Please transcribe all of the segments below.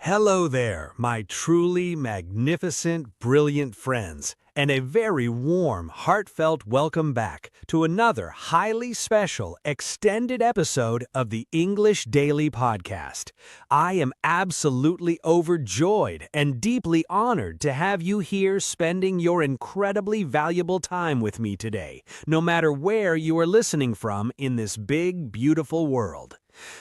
Hello there, my truly magnificent, brilliant friends, and a very warm, heartfelt welcome back to another highly special, extended episode of the English Daily Podcast. I am absolutely overjoyed and deeply honored to have you here spending your incredibly valuable time with me today, no matter where you are listening from in this big, beautiful world.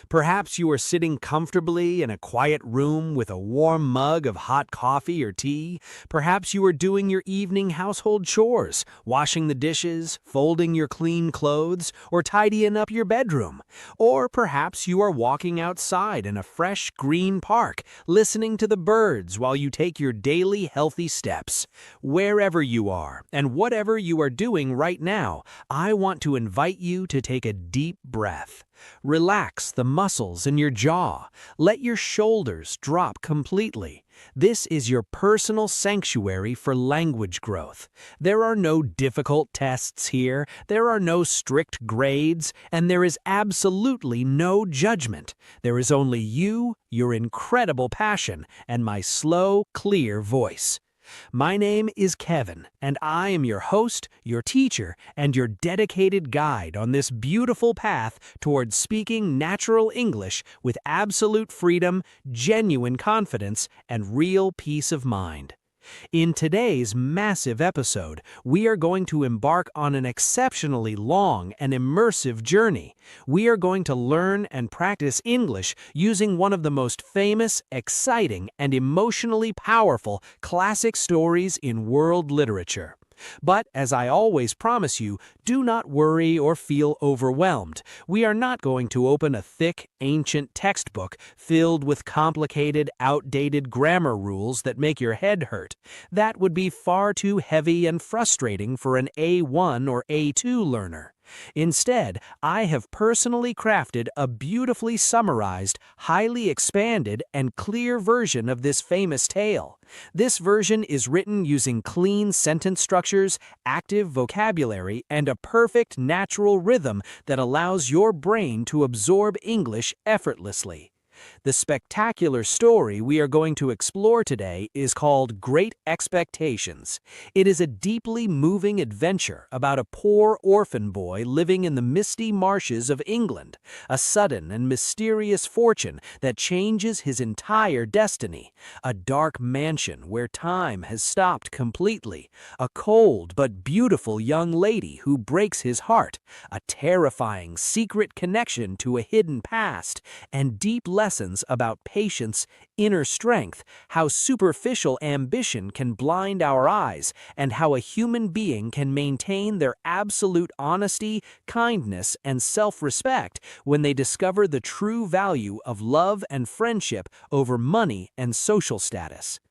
Perhaps you are sitting comfortably in a quiet room with a warm mug of hot coffee or tea. Perhaps you are doing your evening household chores, washing the dishes, folding your clean clothes, or tidying up your bedroom. Or perhaps you are walking outside in a fresh green park, listening to the birds while you take your daily healthy steps. Wherever you are and whatever you are doing right now, I want to invite you to take a deep breath. Relax the muscles in your jaw. Let your shoulders drop completely. This is your personal sanctuary for language growth. There are no difficult tests here, there are no strict grades, and there is absolutely no judgment. There is only you, your incredible passion, and my slow, clear voice. My name is Kevin, and I am your host, your teacher, and your dedicated guide on this beautiful path towards speaking natural English with absolute freedom, genuine confidence, and real peace of mind. In today's massive episode, we are going to embark on an exceptionally long and immersive journey. We are going to learn and practice English using one of the most famous, exciting, and emotionally powerful classic stories in world literature. But, as I always promise you, do not worry or feel overwhelmed. We are not going to open a thick, ancient textbook filled with complicated, outdated grammar rules that make your head hurt. That would be far too heavy and frustrating for an A1 or A2 learner. Instead, I have personally crafted a beautifully summarized, highly expanded, and clear version of this famous tale. This version is written using clean sentence structures, active vocabulary, and a perfect natural rhythm that allows your brain to absorb English effortlessly. The spectacular story we are going to explore today is called Great Expectations. It is a deeply moving adventure about a poor orphan boy living in the misty marshes of England, a sudden and mysterious fortune that changes his entire destiny, a dark mansion where time has stopped completely, a cold but beautiful young lady who breaks his heart, a terrifying secret connection to a hidden past, and deep lessons about patience, inner strength, how superficial ambition can blind our eyes, and how a human being can maintain their absolute honesty, kindness, and self-respect when they discover the true value of love and friendship over money and social status.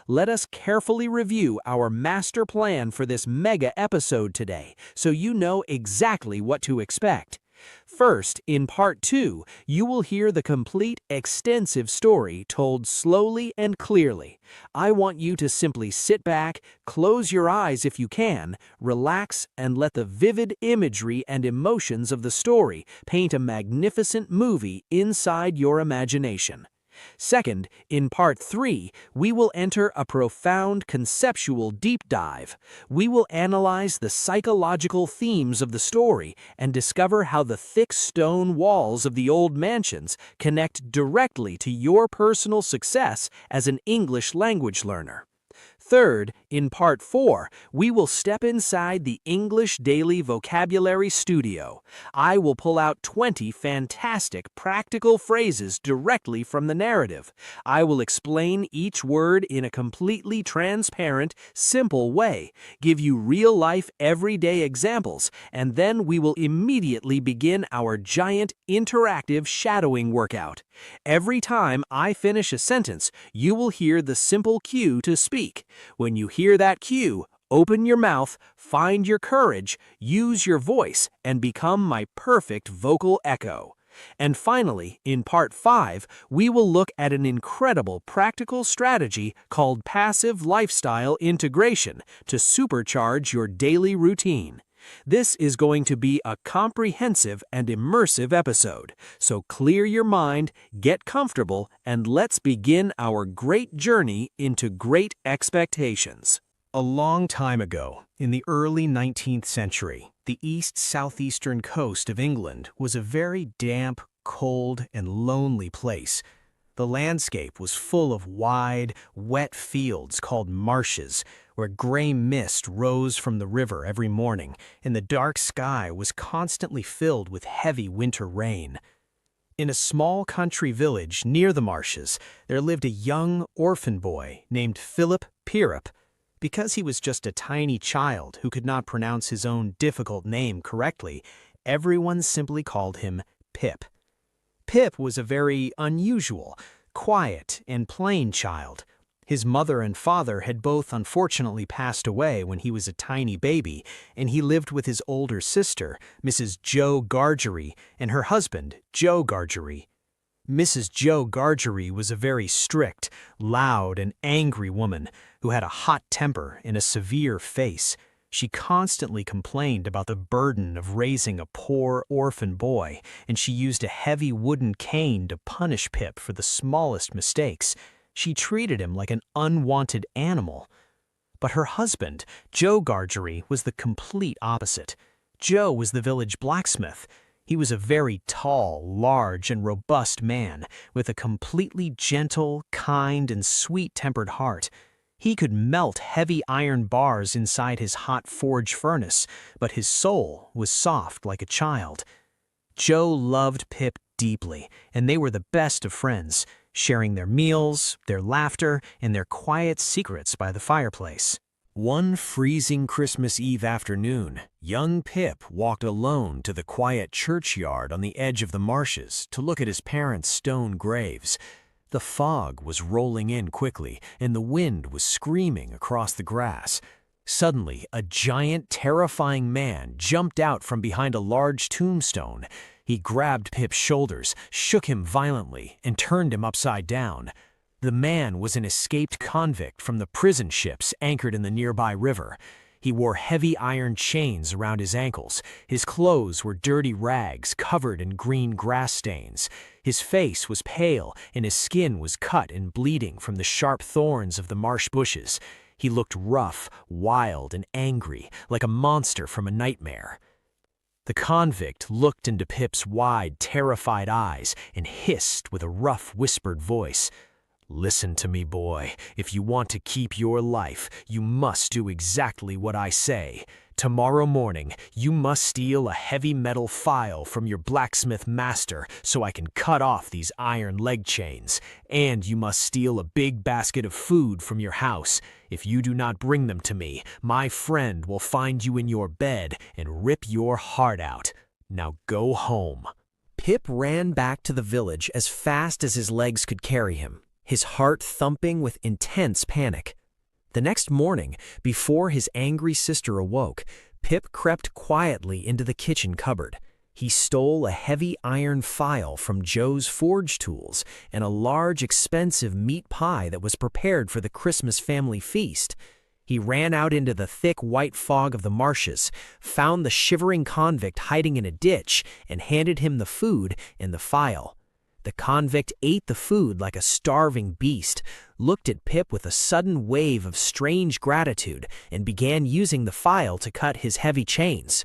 Let us carefully review our master plan for this mega episode today, so you know exactly what to expect. First, in Part 2, you will hear the complete, extensive story told slowly and clearly. I want you to simply sit back, close your eyes if you can, relax, and let the vivid imagery and emotions of the story paint a magnificent movie inside your imagination. Second, in Part 3, we will enter a profound conceptual deep dive. We will analyze the psychological themes of the story and discover how the thick stone walls of the old mansions connect directly to your personal success as an English language learner. Third, in Part 4, we will step inside the English Daily Vocabulary Studio. I will pull out 20 fantastic practical phrases directly from the narrative. I will explain each word in a completely transparent, simple way, give you real-life, everyday examples, and then we will immediately begin our giant, interactive shadowing workout. Every time I finish a sentence, you will hear the simple cue to speak. When you hear that cue, open your mouth, find your courage, use your voice, and become my perfect vocal echo. And finally, in Part 5, we will look at an incredible practical strategy called passive lifestyle integration to supercharge your daily routine. This is going to be a comprehensive and immersive episode, so clear your mind, get comfortable, and let's begin our great journey into great expectations. A long time ago, in the early 19th century, the east-southeastern coast of England was a very damp, cold, and lonely place. The landscape was full of wide, wet fields called marshes, where gray mist rose from the river every morning, and the dark sky was constantly filled with heavy winter rain. In a small country village near the marshes, there lived a young orphan boy named Philip Pirrip. Because he was just a tiny child who could not pronounce his own difficult name correctly, everyone simply called him Pip. Pip was a very unusual, quiet, and plain child. His mother and father had both unfortunately passed away when he was a tiny baby, and he lived with his older sister, Mrs. Joe Gargery, and her husband, Joe Gargery. Mrs. Joe Gargery was a very strict, loud, and angry woman who had a hot temper and a severe face. She constantly complained about the burden of raising a poor orphan boy, and she used a heavy wooden cane to punish Pip for the smallest mistakes. She treated him like an unwanted animal. But her husband, Joe Gargery, was the complete opposite. Joe was the village blacksmith. He was a very tall, large, and robust man, with a completely gentle, kind, and sweet-tempered heart. He could melt heavy iron bars inside his hot forge furnace, but his soul was soft like a child. Joe loved Pip deeply, and they were the best of friends, sharing their meals, their laughter, and their quiet secrets by the fireplace. One freezing Christmas Eve afternoon, young Pip walked alone to the quiet churchyard on the edge of the marshes to look at his parents' stone graves. The fog was rolling in quickly, and the wind was screaming across the grass. Suddenly, a giant, terrifying man jumped out from behind a large tombstone. He grabbed Pip's shoulders, shook him violently, and turned him upside down. The man was an escaped convict from the prison ships anchored in the nearby river. He wore heavy iron chains around his ankles. His clothes were dirty rags covered in green grass stains. His face was pale, and his skin was cut and bleeding from the sharp thorns of the marsh bushes. He looked rough, wild, and angry, like a monster from a nightmare. The convict looked into Pip's wide, terrified eyes and hissed with a rough, whispered voice, "Listen to me, boy. If you want to keep your life, you must do exactly what I say. Tomorrow morning, you must steal a heavy metal file from your blacksmith master so I can cut off these iron leg chains. And you must steal a big basket of food from your house. If you do not bring them to me, my friend will find you in your bed and rip your heart out. Now go home." Pip ran back to the village as fast as his legs could carry him, his heart thumping with intense panic. The next morning, before his angry sister awoke, Pip crept quietly into the kitchen cupboard. He stole a heavy iron file from Joe's forge tools and a large, expensive meat pie that was prepared for the Christmas family feast. He ran out into the thick white fog of the marshes, found the shivering convict hiding in a ditch, and handed him the food and the file. The convict ate the food like a starving beast, looked at Pip with a sudden wave of strange gratitude, and began using the file to cut his heavy chains.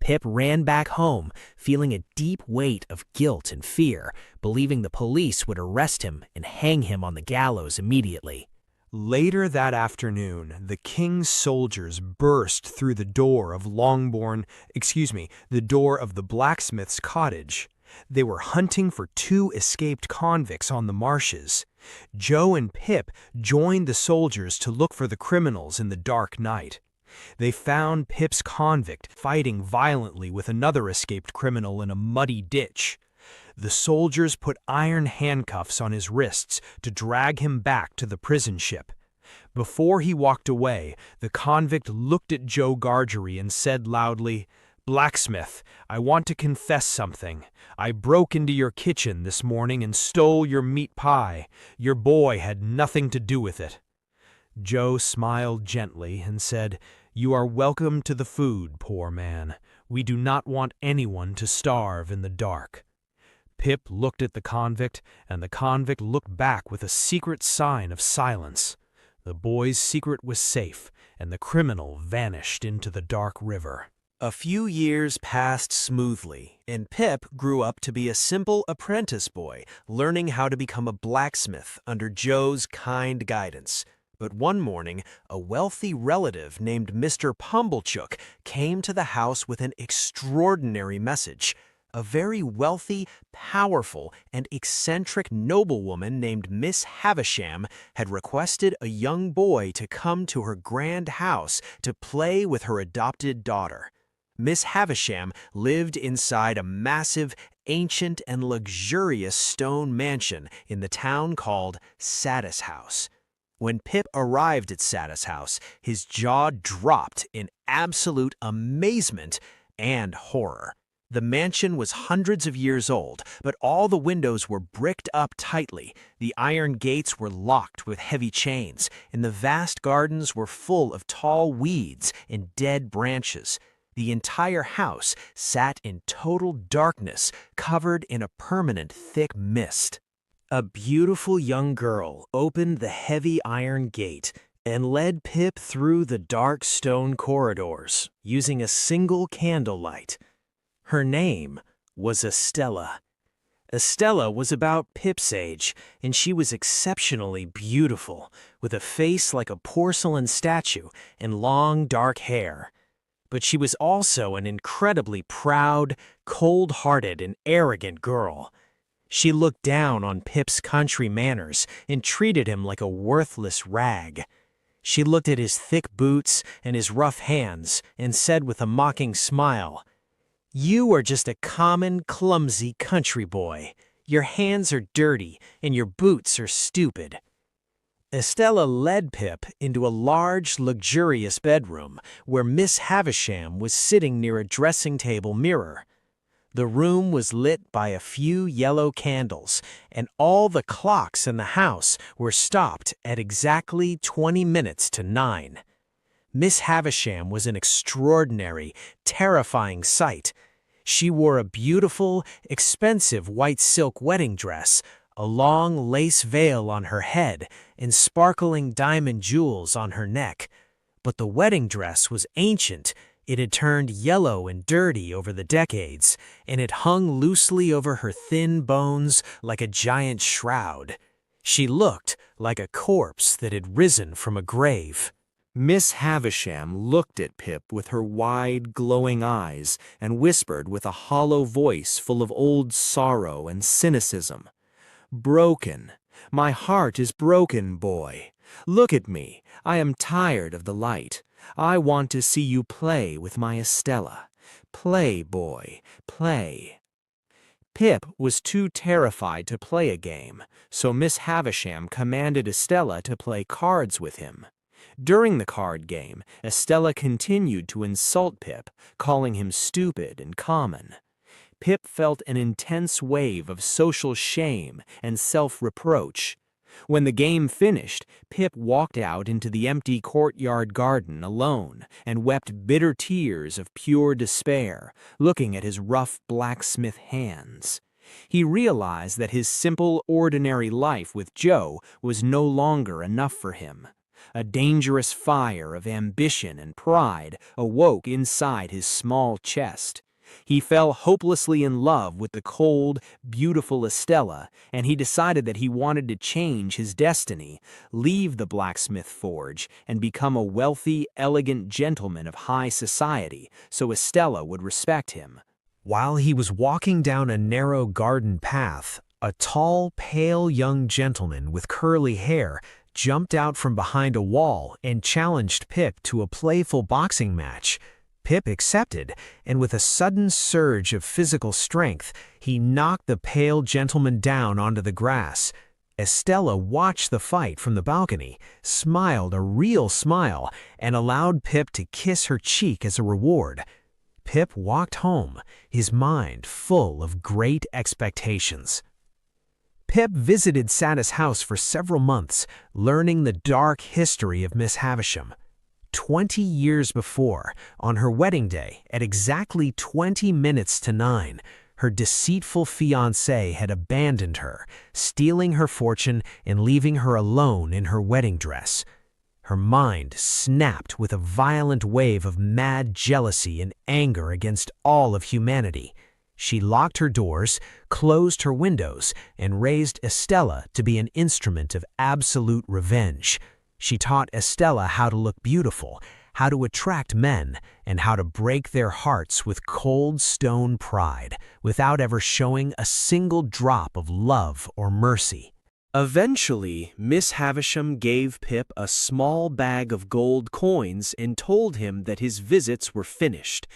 Pip ran back home, feeling a deep weight of guilt and fear, believing the police would arrest him and hang him on the gallows immediately. Later that afternoon, the king's soldiers burst through the door of the door of the blacksmith's cottage. They were hunting for 2 escaped convicts on the marshes. Joe and Pip joined the soldiers to look for the criminals in the dark night. They found Pip's convict fighting violently with another escaped criminal in a muddy ditch. The soldiers put iron handcuffs on his wrists to drag him back to the prison ship. Before he walked away, the convict looked at Joe Gargery and said loudly, "Blacksmith, I want to confess something. I broke into your kitchen this morning and stole your meat pie. Your boy had nothing to do with it." Joe smiled gently and said, "You are welcome to the food, poor man. We do not want anyone to starve in the dark." Pip looked at the convict, and the convict looked back with a secret sign of silence. The boy's secret was safe, and the criminal vanished into the dark river. A few years passed smoothly, and Pip grew up to be a simple apprentice boy, learning how to become a blacksmith under Joe's kind guidance. But one morning, a wealthy relative named Mr. Pumblechook came to the house with an extraordinary message. A very wealthy, powerful, and eccentric noblewoman named Miss Havisham had requested a young boy to come to her grand house to play with her adopted daughter. Miss Havisham lived inside a massive, ancient, and luxurious stone mansion in the town called Satis House. When Pip arrived at Satis House, his jaw dropped in absolute amazement and horror. The mansion was hundreds of years old, but all the windows were bricked up tightly, the iron gates were locked with heavy chains, and the vast gardens were full of tall weeds and dead branches. The entire house sat in total darkness, covered in a permanent thick mist. A beautiful young girl opened the heavy iron gate and led Pip through the dark stone corridors, using a single candlelight. Her name was Estella. Estella was about Pip's age, and she was exceptionally beautiful, with a face like a porcelain statue and long dark hair. But she was also an incredibly proud, cold-hearted, and arrogant girl. She looked down on Pip's country manners and treated him like a worthless rag. She looked at his thick boots and his rough hands and said with a mocking smile, "You are just a common, clumsy country boy. Your hands are dirty and your boots are stupid." Estella led Pip into a large, luxurious bedroom where Miss Havisham was sitting near a dressing table mirror. The room was lit by a few yellow candles, and all the clocks in the house were stopped at exactly 20 minutes to 9. Miss Havisham was an extraordinary, terrifying sight. She wore a beautiful, expensive white silk wedding dress, a long lace veil on her head, and sparkling diamond jewels on her neck. But the wedding dress was ancient. It had turned yellow and dirty over the decades, and it hung loosely over her thin bones like a giant shroud. She looked like a corpse that had risen from a grave. Miss Havisham looked at Pip with her wide, glowing eyes and whispered with a hollow voice full of old sorrow and cynicism, "Broken. My heart is broken, boy. Look at me. I am tired of the light. I want to see you play with my Estella. Play, boy, play." Pip was too terrified to play a game, so Miss Havisham commanded Estella to play cards with him. During the card game, Estella continued to insult Pip, calling him stupid and common. Pip felt an intense wave of social shame and self-reproach. When the game finished, Pip walked out into the empty courtyard garden alone and wept bitter tears of pure despair, looking at his rough blacksmith hands. He realized that his simple, ordinary life with Joe was no longer enough for him. A dangerous fire of ambition and pride awoke inside his small chest. He fell hopelessly in love with the cold, beautiful Estella, and he decided that he wanted to change his destiny, leave the blacksmith forge, and become a wealthy, elegant gentleman of high society, so Estella would respect him. While he was walking down a narrow garden path, a tall, pale young gentleman with curly hair jumped out from behind a wall and challenged Pip to a playful boxing match. Pip accepted, and with a sudden surge of physical strength, he knocked the pale gentleman down onto the grass. Estella watched the fight from the balcony, smiled a real smile, and allowed Pip to kiss her cheek as a reward. Pip walked home, his mind full of great expectations. Pip visited Satis House for several months, learning the dark history of Miss Havisham. 20 years before, on her wedding day, at exactly 20 minutes to 9, her deceitful fiancé had abandoned her, stealing her fortune and leaving her alone in her wedding dress. Her mind snapped with a violent wave of mad jealousy and anger against all of humanity. She locked her doors, closed her windows, and raised Estella to be an instrument of absolute revenge. She taught Estella how to look beautiful, how to attract men, and how to break their hearts with cold stone pride, without ever showing a single drop of love or mercy. Eventually, Miss Havisham gave Pip a small bag of gold coins and told him that his visits were finished.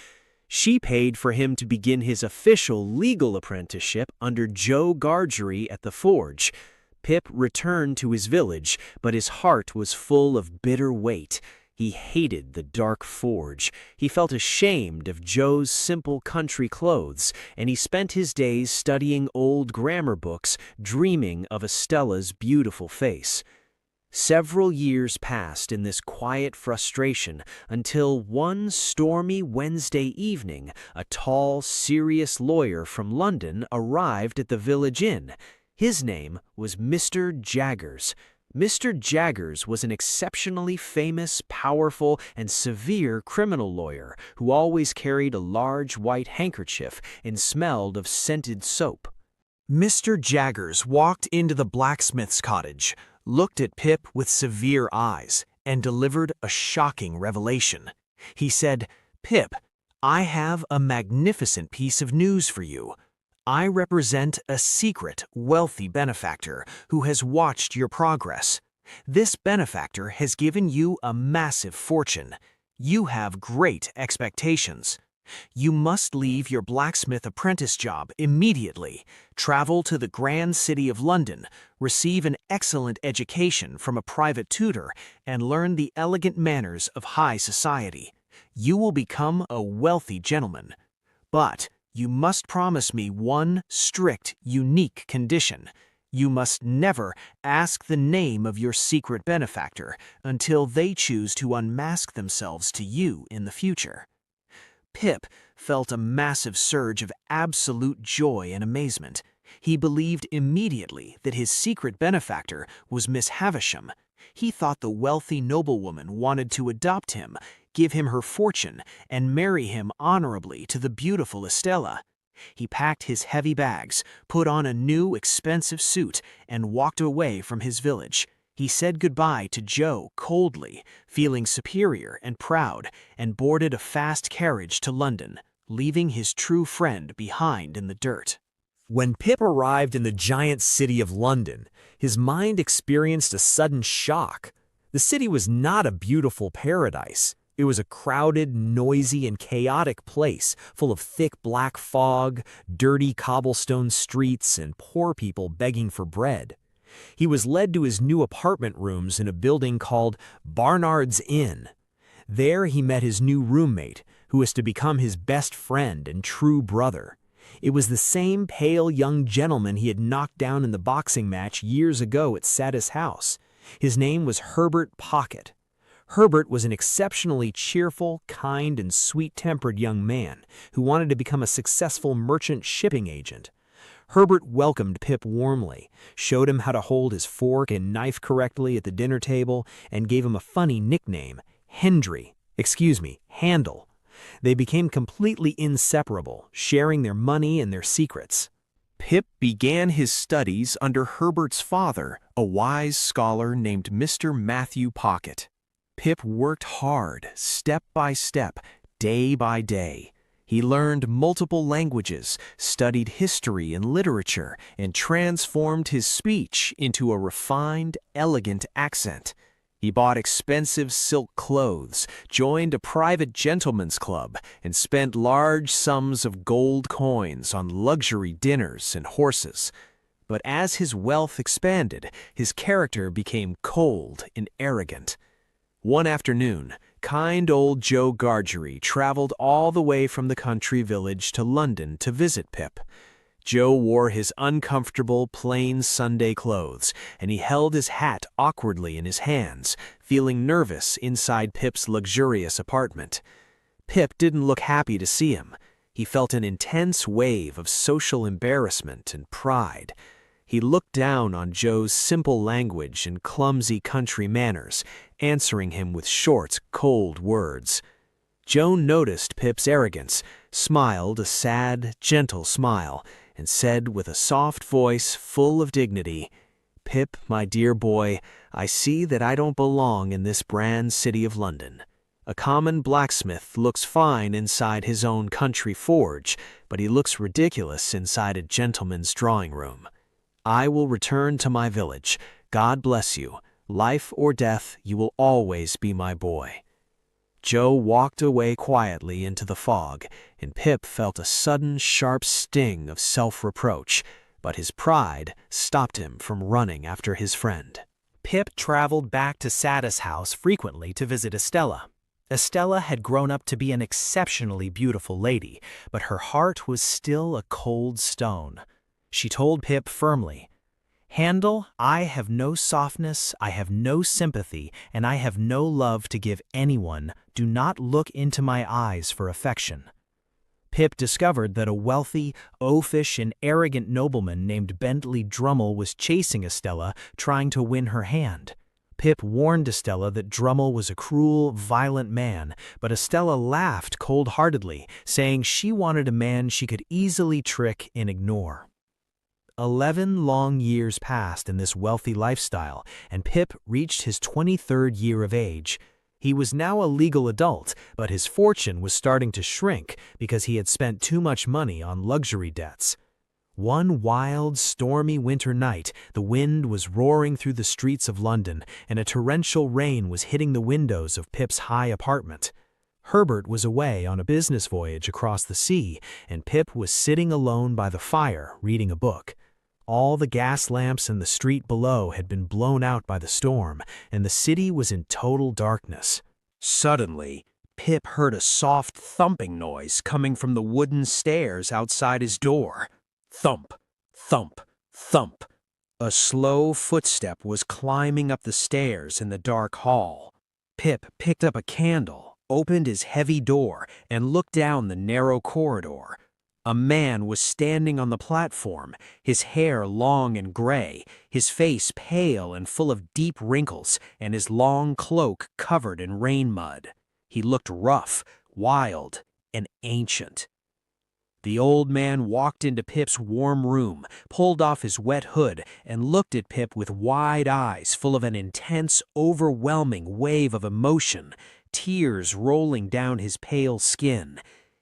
She paid for him to begin his official legal apprenticeship under Joe Gargery at the forge. Pip returned to his village, but his heart was full of bitter weight. He hated the dark forge. He felt ashamed of Joe's simple country clothes, and he spent his days studying old grammar books, dreaming of Estella's beautiful face. Several years passed in this quiet frustration until one stormy Wednesday evening, a tall, serious lawyer from London arrived at the village inn. His name was Mr. Jaggers. Mr. Jaggers was an exceptionally famous, powerful, and severe criminal lawyer who always carried a large white handkerchief and smelled of scented soap. Mr. Jaggers walked into the blacksmith's cottage, looked at Pip with severe eyes, and delivered a shocking revelation. He said, "Pip, I have a magnificent piece of news for you. I represent a secret, wealthy benefactor who has watched your progress. This benefactor has given you a massive fortune. You have great expectations. You must leave your blacksmith apprentice job immediately, travel to the grand city of London, receive an excellent education from a private tutor, and learn the elegant manners of high society. You will become a wealthy gentleman. But you must promise me one strict, unique condition. You must never ask the name of your secret benefactor until they choose to unmask themselves to you in the future." Pip felt a massive surge of absolute joy and amazement. He believed immediately that his secret benefactor was Miss Havisham. He thought the wealthy noblewoman wanted to adopt him, give him her fortune, and marry him honorably to the beautiful Estella. He packed his heavy bags, put on a new expensive suit, and walked away from his village. He said goodbye to Joe coldly, feeling superior and proud, and boarded a fast carriage to London, leaving his true friend behind in the dirt. When Pip arrived in the giant city of London, his mind experienced a sudden shock. The city was not a beautiful paradise. It was a crowded, noisy, and chaotic place full of thick black fog, dirty cobblestone streets, and poor people begging for bread. He was led to his new apartment rooms in a building called Barnard's Inn. There he met his new roommate, who was to become his best friend and true brother. It was the same pale young gentleman he had knocked down in the boxing match years ago at Satis House. His name was Herbert Pocket. Herbert was an exceptionally cheerful, kind, and sweet-tempered young man who wanted to become a successful merchant shipping agent. Herbert welcomed Pip warmly, showed him how to hold his fork and knife correctly at the dinner table, and gave him a funny nickname, Handle. They became completely inseparable, sharing their money and their secrets. Pip began his studies under Herbert's father, a wise scholar named Mr. Matthew Pocket. Pip worked hard, step by step, day by day. He learned multiple languages, studied history and literature, and transformed his speech into a refined, elegant accent. He bought expensive silk clothes, joined a private gentleman's club, and spent large sums of gold coins on luxury dinners and horses. But as his wealth expanded, his character became cold and arrogant. One afternoon, kind old Joe Gargery traveled all the way from the country village to London to visit Pip. Joe wore his uncomfortable, plain Sunday clothes, and he held his hat awkwardly in his hands, feeling nervous inside Pip's luxurious apartment. Pip didn't look happy to see him. He felt an intense wave of social embarrassment and pride. He looked down on Joe's simple language and clumsy country manners, answering him with short, cold words. Joe noticed Pip's arrogance, smiled a sad, gentle smile, and said with a soft voice full of dignity, "Pip, my dear boy, I see that I don't belong in this grand city of London. A common blacksmith looks fine inside his own country forge, but he looks ridiculous inside a gentleman's drawing room. I will return to my village. God bless you. Life or death, you will always be my boy." Joe walked away quietly into the fog, and Pip felt a sudden sharp sting of self-reproach, but his pride stopped him from running after his friend. Pip traveled back to Sada's house frequently to visit Estella. Estella had grown up to be an exceptionally beautiful lady, but her heart was still a cold stone. She told Pip firmly, "Handel, I have no softness, I have no sympathy, and I have no love to give anyone. Do not look into my eyes for affection." Pip discovered that a wealthy, oafish, and arrogant nobleman named Bentley Drummle was chasing Estella, trying to win her hand. Pip warned Estella that Drummle was a cruel, violent man, but Estella laughed cold-heartedly, saying she wanted a man she could easily trick and ignore. 11 long years passed in this wealthy lifestyle, and Pip reached his 23rd year of age. He was now a legal adult, but his fortune was starting to shrink because he had spent too much money on luxury debts. One wild, stormy winter night, the wind was roaring through the streets of London, and a torrential rain was hitting the windows of Pip's high apartment. Herbert was away on a business voyage across the sea, and Pip was sitting alone by the fire, reading a book. All the gas lamps in the street below had been blown out by the storm, and the city was in total darkness. Suddenly, Pip heard a soft thumping noise coming from the wooden stairs outside his door. Thump, thump, thump. A slow footstep was climbing up the stairs in the dark hall. Pip picked up a candle, opened his heavy door, and looked down the narrow corridor. A man was standing on the platform, his hair long and gray, his face pale and full of deep wrinkles, and his long cloak covered in rain mud. He looked rough, wild, and ancient. The old man walked into Pip's warm room, pulled off his wet hood, and looked at Pip with wide eyes full of an intense, overwhelming wave of emotion, tears rolling down his pale skin.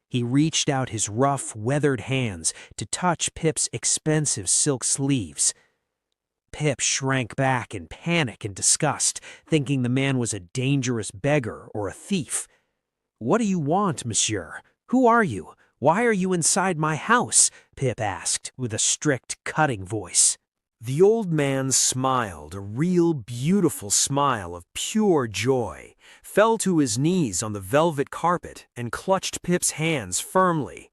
He reached out his rough, weathered hands to touch Pip's expensive silk sleeves. Pip shrank back in panic and disgust, thinking the man was a dangerous beggar or a thief. "What do you want, monsieur? Who are you? Why are you inside my house?" Pip asked, with a strict, cutting voice. The old man smiled, a real beautiful smile of pure joy, fell to his knees on the velvet carpet, and clutched Pip's hands firmly.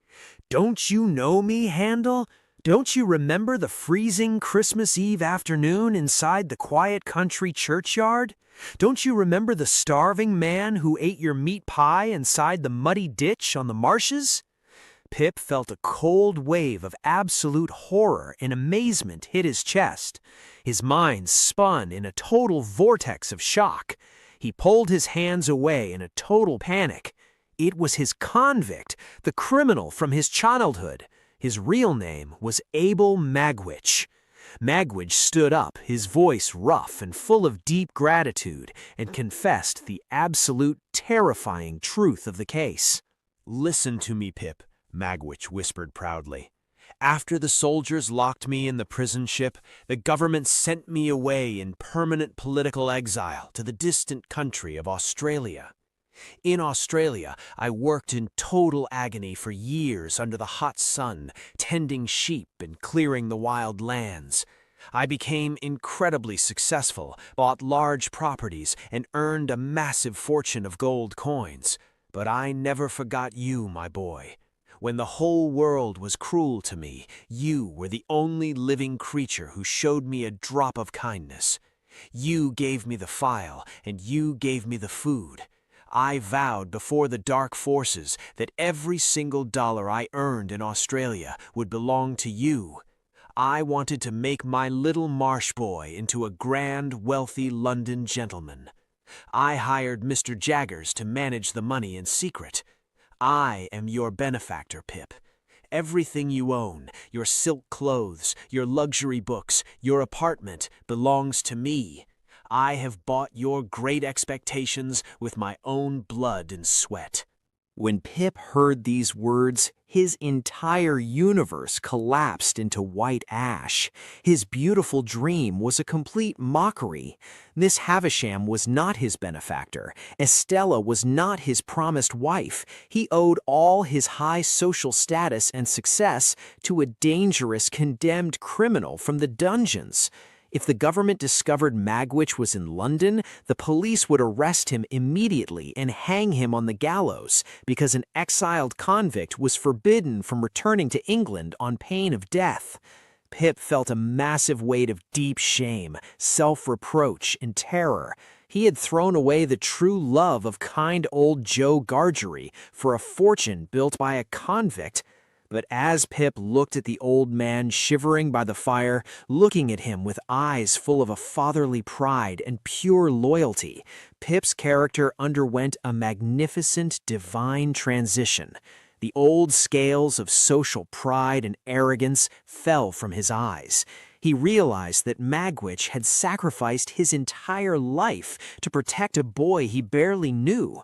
"Don't you know me, Handel? Don't you remember the freezing Christmas Eve afternoon inside the quiet country churchyard? Don't you remember the starving man who ate your meat pie inside the muddy ditch on the marshes?" Pip felt a cold wave of absolute horror and amazement hit his chest. His mind spun in a total vortex of shock. He pulled his hands away in a total panic. It was his convict, the criminal from his childhood. His real name was Abel Magwitch. Magwitch stood up, his voice rough and full of deep gratitude, and confessed the absolute terrifying truth of the case. "Listen to me, Pip," Magwitch whispered proudly. "After the soldiers locked me in the prison ship, the government sent me away in permanent political exile to the distant country of Australia. In Australia, I worked in total agony for years under the hot sun, tending sheep and clearing the wild lands. I became incredibly successful, bought large properties, and earned a massive fortune of gold coins. But I never forgot you, my boy. When the whole world was cruel to me, you were the only living creature who showed me a drop of kindness. You gave me the file, and you gave me the food. I vowed before the dark forces that every single dollar I earned in Australia would belong to you. I wanted to make my little marsh boy into a grand, wealthy London gentleman. I hired Mr. Jaggers to manage the money in secret. I am your benefactor, Pip. Everything you own, your silk clothes, your luxury books, your apartment, belongs to me. I have bought your great expectations with my own blood and sweat." When Pip heard these words, his entire universe collapsed into white ash. His beautiful dream was a complete mockery. Miss Havisham was not his benefactor. Estella was not his promised wife. He owed all his high social status and success to a dangerous, condemned criminal from the dungeons. If the government discovered Magwitch was in London, the police would arrest him immediately and hang him on the gallows because an exiled convict was forbidden from returning to England on pain of death. Pip felt a massive weight of deep shame, self-reproach, and terror. He had thrown away the true love of kind old Joe Gargery for a fortune built by a convict. But as Pip looked at the old man shivering by the fire, looking at him with eyes full of a fatherly pride and pure loyalty, Pip's character underwent a magnificent divine transition. The old scales of social pride and arrogance fell from his eyes. He realized that Magwitch had sacrificed his entire life to protect a boy he barely knew.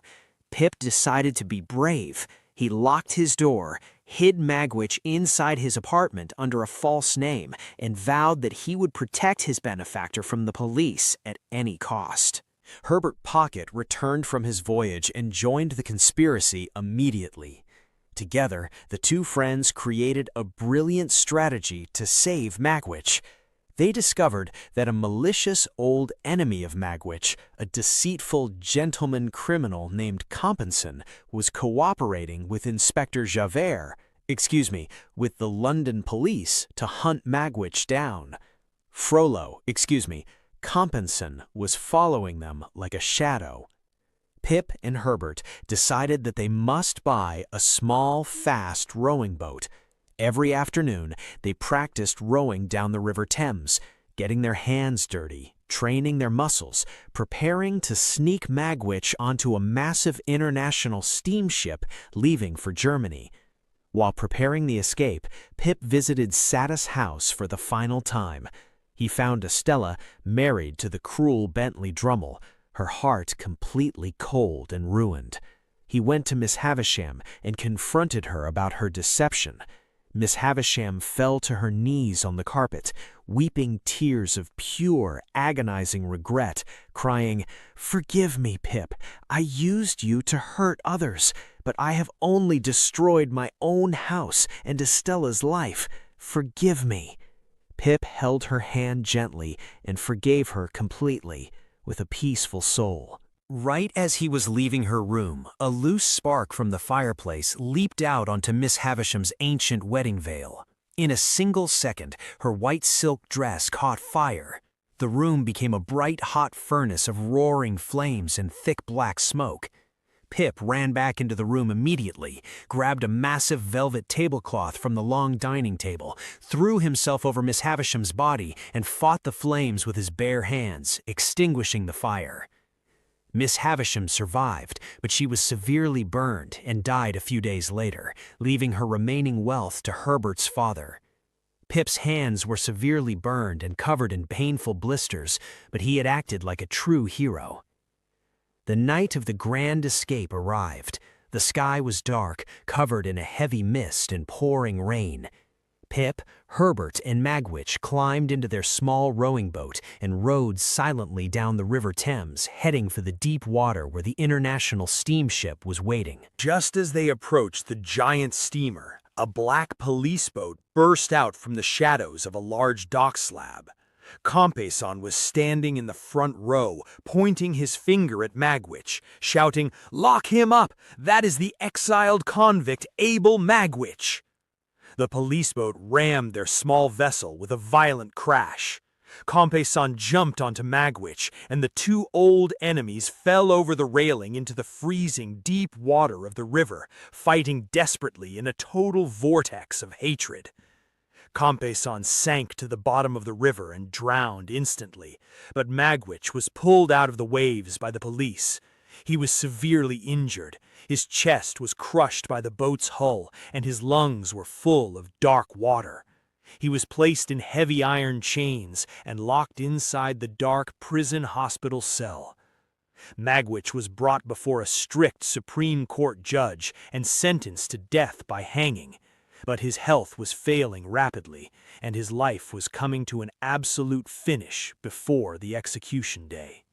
Pip decided to be brave. He locked his door, hid Magwitch inside his apartment under a false name, and vowed that he would protect his benefactor from the police at any cost. Herbert Pocket returned from his voyage and joined the conspiracy immediately. Together, the two friends created a brilliant strategy to save Magwitch. They discovered that a malicious old enemy of Magwitch, a deceitful gentleman criminal named Compinson, was cooperating with Inspector Javert, with the London police to hunt Magwitch down. Compinson was following them like a shadow. Pip and Herbert decided that they must buy a small, fast rowing boat. Every afternoon, they practiced rowing down the River Thames, getting their hands dirty, training their muscles, preparing to sneak Magwitch onto a massive international steamship leaving for Germany. While preparing the escape, Pip visited Satis House for the final time. He found Estella married to the cruel Bentley Drummle, her heart completely cold and ruined. He went to Miss Havisham and confronted her about her deception. Miss Havisham fell to her knees on the carpet, weeping tears of pure, agonizing regret, crying, "Forgive me, Pip. I used you to hurt others, but I have only destroyed my own house and Estella's life. Forgive me." Pip held her hand gently and forgave her completely, with a peaceful soul. Right as he was leaving her room, a loose spark from the fireplace leaped out onto Miss Havisham's ancient wedding veil. In a single second, her white silk dress caught fire. The room became a bright, hot furnace of roaring flames and thick black smoke. Pip ran back into the room immediately, grabbed a massive velvet tablecloth from the long dining table, threw himself over Miss Havisham's body, and fought the flames with his bare hands, extinguishing the fire. Miss Havisham survived, but she was severely burned and died a few days later, leaving her remaining wealth to Herbert's father. Pip's hands were severely burned and covered in painful blisters, but he had acted like a true hero. The night of the grand escape arrived. The sky was dark, covered in a heavy mist and pouring rain. Pip, Herbert, and Magwitch climbed into their small rowing boat and rowed silently down the River Thames, heading for the deep water where the international steamship was waiting. Just as they approached the giant steamer, a black police boat burst out from the shadows of a large dock slab. Compeyson was standing in the front row, pointing his finger at Magwitch, shouting, "Lock him up! That is the exiled convict Abel Magwitch!" The police boat rammed their small vessel with a violent crash. Compeyson jumped onto Magwitch, and the two old enemies fell over the railing into the freezing deep water of the river, fighting desperately in a total vortex of hatred. Compeyson sank to the bottom of the river and drowned instantly, but Magwitch was pulled out of the waves by the police. He was severely injured. His chest was crushed by the boat's hull, and his lungs were full of dark water. He was placed in heavy iron chains and locked inside the dark prison hospital cell. Magwitch was brought before a strict Supreme Court judge and sentenced to death by hanging. But his health was failing rapidly, and his life was coming to an absolute finish before the execution day.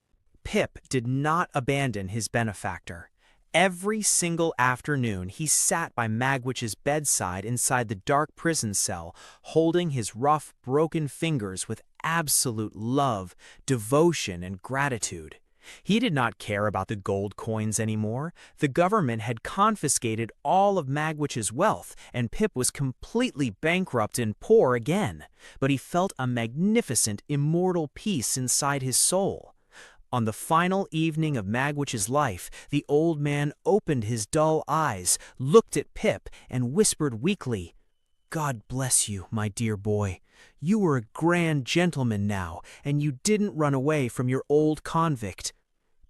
Pip did not abandon his benefactor. Every single afternoon, he sat by Magwitch's bedside inside the dark prison cell, holding his rough, broken fingers with absolute love, devotion, and gratitude. He did not care about the gold coins anymore. The government had confiscated all of Magwitch's wealth, and Pip was completely bankrupt and poor again. But he felt a magnificent, immortal peace inside his soul. On the final evening of Magwitch's life, the old man opened his dull eyes, looked at Pip, and whispered weakly, "God bless you, my dear boy. You are a grand gentleman now, and you didn't run away from your old convict."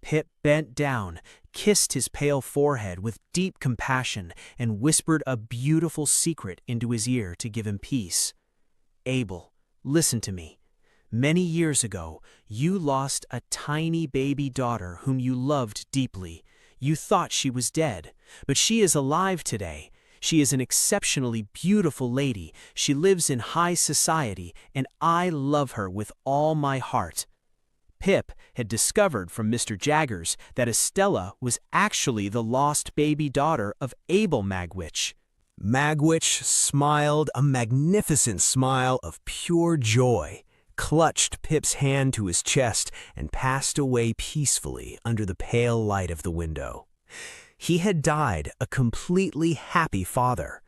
Pip bent down, kissed his pale forehead with deep compassion, and whispered a beautiful secret into his ear to give him peace. "Abel, listen to me. Many years ago, you lost a tiny baby daughter whom you loved deeply. You thought she was dead, but she is alive today. She is an exceptionally beautiful lady. She lives in high society, and I love her with all my heart." Pip had discovered from Mr. Jaggers that Estella was actually the lost baby daughter of Abel Magwitch. Magwitch smiled a magnificent smile of pure joy, clutched Pip's hand to his chest, and passed away peacefully under the pale light of the window. He had died a completely happy father.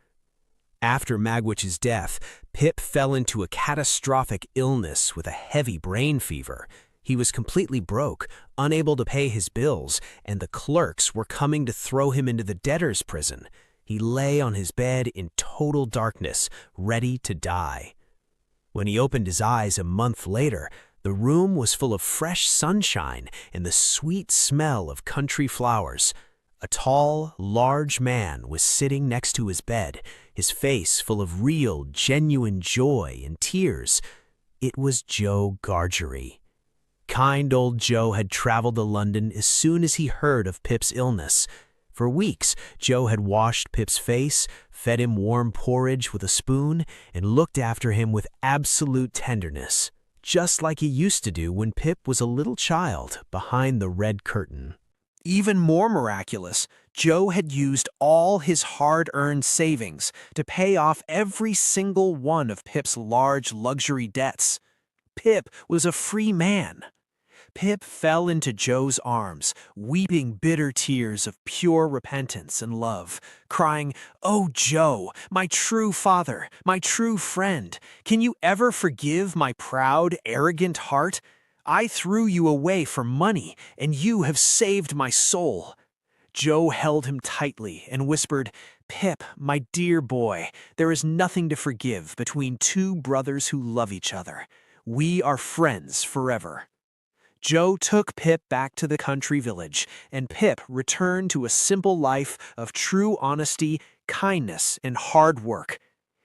After Magwitch's death, Pip fell into a catastrophic illness with a heavy brain fever. He was completely broke, unable to pay his bills, and the clerks were coming to throw him into the debtor's prison. He lay on his bed in total darkness, ready to die. When he opened his eyes a month later, the room was full of fresh sunshine and the sweet smell of country flowers. A tall, large man was sitting next to his bed, his face full of real, genuine joy and tears. It was Joe Gargery. Kind old Joe had traveled to London as soon as he heard of Pip's illness. For weeks, Joe had washed Pip's face, fed him warm porridge with a spoon, and looked after him with absolute tenderness, just like he used to do when Pip was a little child behind the red curtain. Even more miraculous, Joe had used all his hard-earned savings to pay off every single one of Pip's large luxury debts. Pip was a free man. Pip fell into Joe's arms, weeping bitter tears of pure repentance and love, crying, "Oh, Joe, my true father, my true friend, can you ever forgive my proud, arrogant heart? I threw you away for money, and you have saved my soul." Joe held him tightly and whispered, "Pip, my dear boy, there is nothing to forgive between two brothers who love each other. We are friends forever." Joe took Pip back to the country village, and Pip returned to a simple life of true honesty, kindness, and hard work.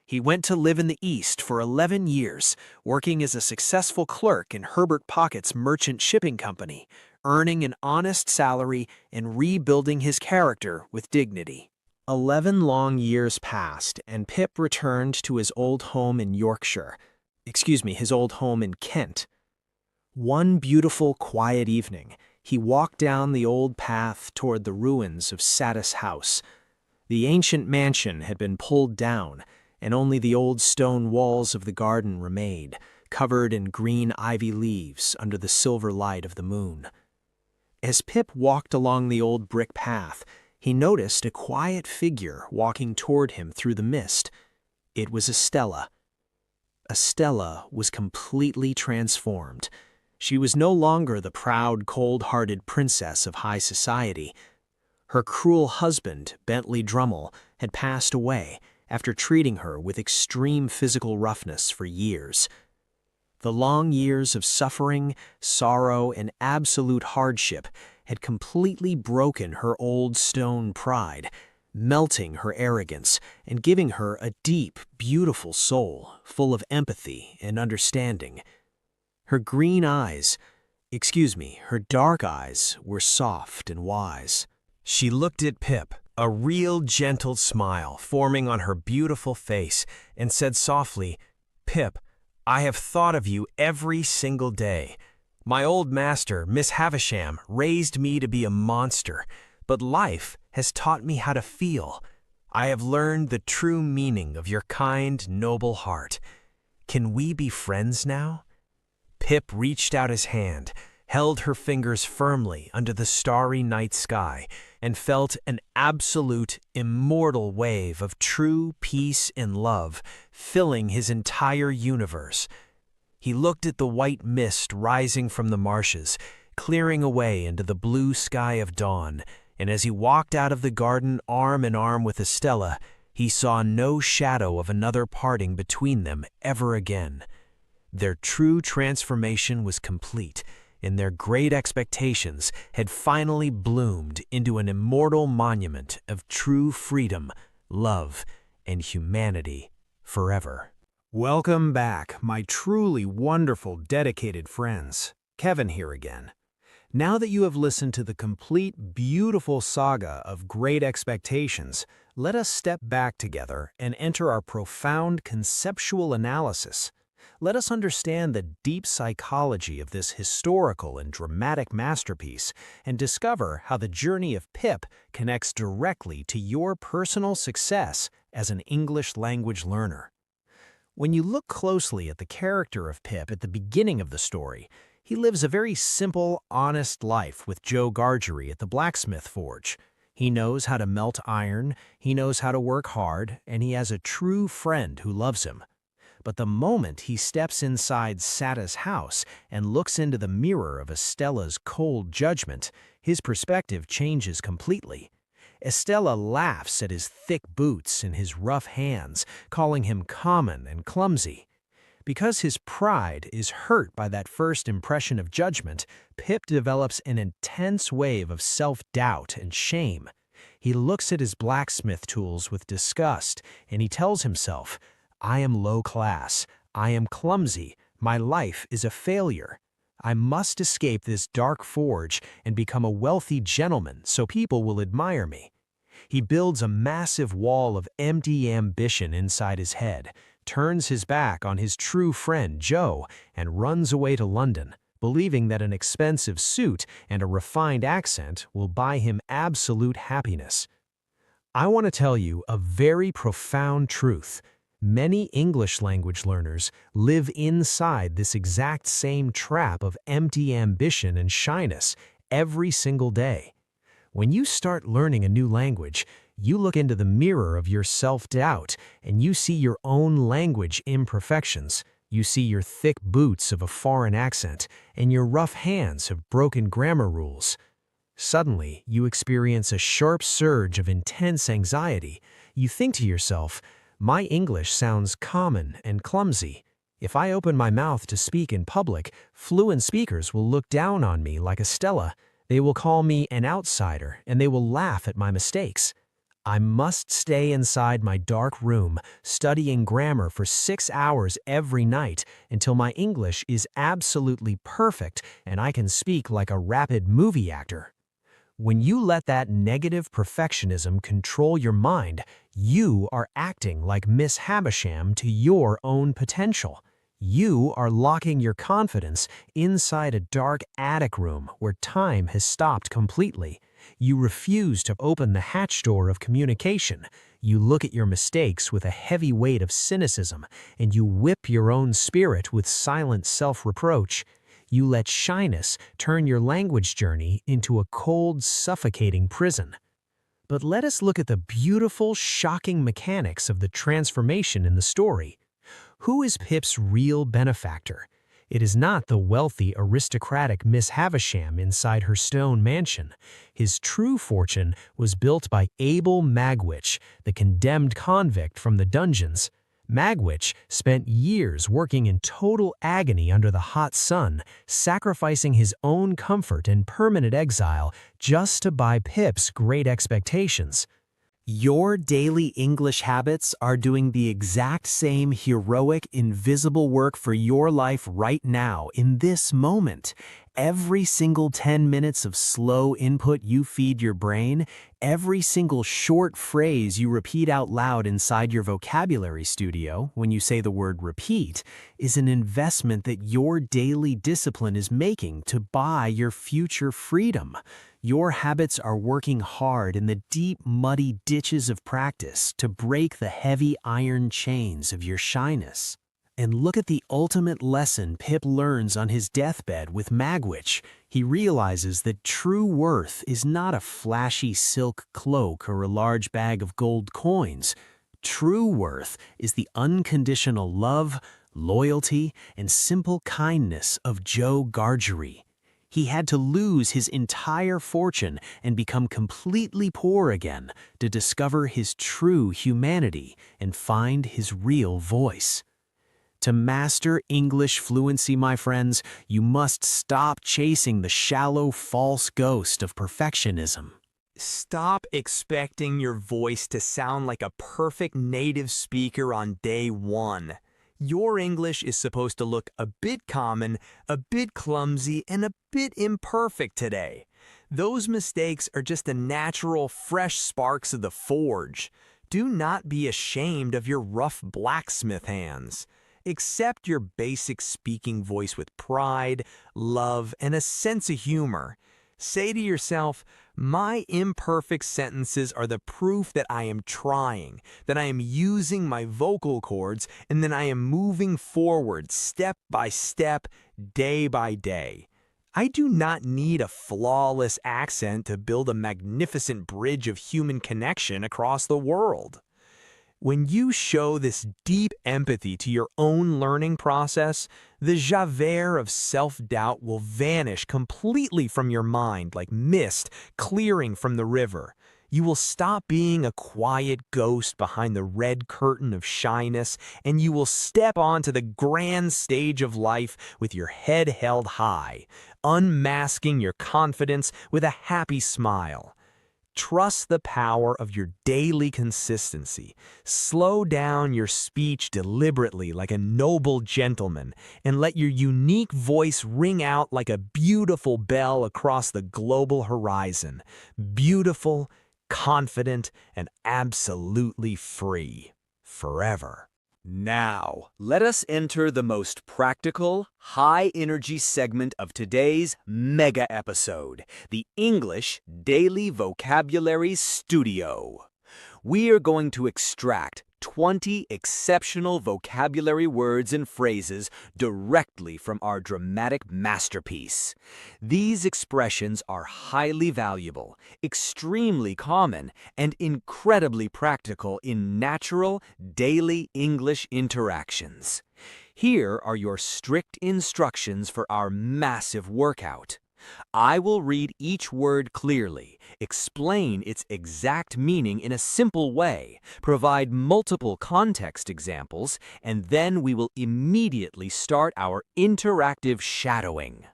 He went to live in the East for 11 years, working as a successful clerk in Herbert Pocket's merchant shipping company, earning an honest salary and rebuilding his character with dignity. 11 long years passed, and Pip returned to his old home in his old home in Kent. One beautiful, quiet evening, he walked down the old path toward the ruins of Satis House. The ancient mansion had been pulled down, and only the old stone walls of the garden remained, covered in green ivy leaves under the silver light of the moon. As Pip walked along the old brick path, he noticed a quiet figure walking toward him through the mist. It was Estella. Estella was completely transformed. She was no longer the proud, cold-hearted princess of high society. Her cruel husband, Bentley Drummle, had passed away after treating her with extreme physical roughness for years. The long years of suffering, sorrow, and absolute hardship had completely broken her old stone pride, melting her arrogance and giving her a deep, beautiful soul full of empathy and understanding. Her her dark eyes were soft and wise. She looked at Pip, a real gentle smile forming on her beautiful face, and said softly, "Pip, I have thought of you every single day. My old master, Miss Havisham, raised me to be a monster, but life has taught me how to feel. I have learned the true meaning of your kind, noble heart. Can we be friends now?" Pip reached out his hand, held her fingers firmly under the starry night sky, and felt an absolute, immortal wave of true peace and love filling his entire universe. He looked at the white mist rising from the marshes, clearing away into the blue sky of dawn, and as he walked out of the garden arm in arm with Estella, he saw no shadow of another parting between them ever again. Their true transformation was complete, and their great expectations had finally bloomed into an immortal monument of true freedom, love, and humanity forever. Welcome back, my truly wonderful, dedicated friends. Kevin here again. Now that you have listened to the complete, beautiful saga of Great Expectations, let us step back together and enter our profound conceptual analysis. Let us understand the deep psychology of this historical and dramatic masterpiece and discover how the journey of Pip connects directly to your personal success as an English language learner. When you look closely at the character of Pip at the beginning of the story, he lives a very simple, honest life with Joe Gargery at the blacksmith forge. He knows how to melt iron, he knows how to work hard, and he has a true friend who loves him. But the moment he steps inside Sada's house and looks into the mirror of Estella's cold judgment, his perspective changes completely. Estella laughs at his thick boots and his rough hands, calling him common and clumsy. Because his pride is hurt by that first impression of judgment, Pip develops an intense wave of self-doubt and shame. He looks at his blacksmith tools with disgust, and he tells himself, "I am low class, I am clumsy, my life is a failure. I must escape this dark forge and become a wealthy gentleman so people will admire me." He builds a massive wall of empty ambition inside his head, turns his back on his true friend Joe, and runs away to London, believing that an expensive suit and a refined accent will buy him absolute happiness. I want to tell you a very profound truth. Many English language learners live inside this exact same trap of empty ambition and shyness every single day. When you start learning a new language, you look into the mirror of your self-doubt and you see your own language imperfections. You see your thick boots of a foreign accent and your rough hands of broken grammar rules. Suddenly, you experience a sharp surge of intense anxiety. You think to yourself, "My English sounds common and clumsy. If I open my mouth to speak in public, fluent speakers will look down on me like Estella. They will call me an outsider, and they will laugh at my mistakes. I must stay inside my dark room, studying grammar for 6 hours every night until my English is absolutely perfect and I can speak like a rapid movie actor." When you let that negative perfectionism control your mind, you are acting like Miss Havisham to your own potential. You are locking your confidence inside a dark attic room where time has stopped completely, You refuse to open the hatch door of communication. You look at your mistakes with a heavy weight of cynicism, and you whip your own spirit with silent self-reproach. You let shyness turn your language journey into a cold, suffocating prison. But let us look at the beautiful, shocking mechanics of the transformation in the story. Who is Pip's real benefactor? It is not the wealthy, aristocratic Miss Havisham inside her stone mansion. His true fortune was built by Abel Magwitch, the condemned convict from the dungeons. Magwitch spent years working in total agony under the hot sun, sacrificing his own comfort and permanent exile just to buy Pip's great expectations. Your daily English habits are doing the exact same heroic, invisible work for your life right now, in this moment. Every single 10 minutes of slow input you feed your brain, every single short phrase you repeat out loud inside your vocabulary studio when you say the word repeat, is an investment that your daily discipline is making to buy your future freedom. Your habits are working hard in the deep, muddy ditches of practice to break the heavy iron chains of your shyness. And look at the ultimate lesson Pip learns on his deathbed with Magwitch. He realizes that true worth is not a flashy silk cloak or a large bag of gold coins. True worth is the unconditional love, loyalty, and simple kindness of Joe Gargery. He had to lose his entire fortune and become completely poor again to discover his true humanity and find his real voice. To master English fluency, my friends, you must stop chasing the shallow, false ghost of perfectionism. Stop expecting your voice to sound like a perfect native speaker on day one. Your English is supposed to look a bit common, a bit clumsy, and a bit imperfect today. Those mistakes are just the natural, fresh sparks of the forge. Do not be ashamed of your rough blacksmith hands. Accept your basic speaking voice with pride, love, and a sense of humor. Say to yourself, my imperfect sentences are the proof that I am trying, that I am using my vocal cords, and that I am moving forward step by step, day by day. I do not need a flawless accent to build a magnificent bridge of human connection across the world. When you show this deep empathy to your own learning process, the Javert of self-doubt will vanish completely from your mind like mist clearing from the river. You will stop being a quiet ghost behind the red curtain of shyness, and you will step onto the grand stage of life with your head held high, unmasking your confidence with a happy smile. Trust the power of your daily consistency. Slow down your speech deliberately like a noble gentleman, and let your unique voice ring out like a beautiful bell across the global horizon. Beautiful, confident, and absolutely free. Forever. Now, let us enter the most practical, high-energy segment of today's mega episode, the English Daily Vocabulary Studio. We are going to extract 20 exceptional vocabulary words and phrases directly from our dramatic masterpiece. These expressions are highly valuable, extremely common, and incredibly practical in natural, daily English interactions. Here are your strict instructions for our massive workout. I will read each word clearly, explain its exact meaning in a simple way, provide multiple context examples, and then we will immediately start our interactive shadowing.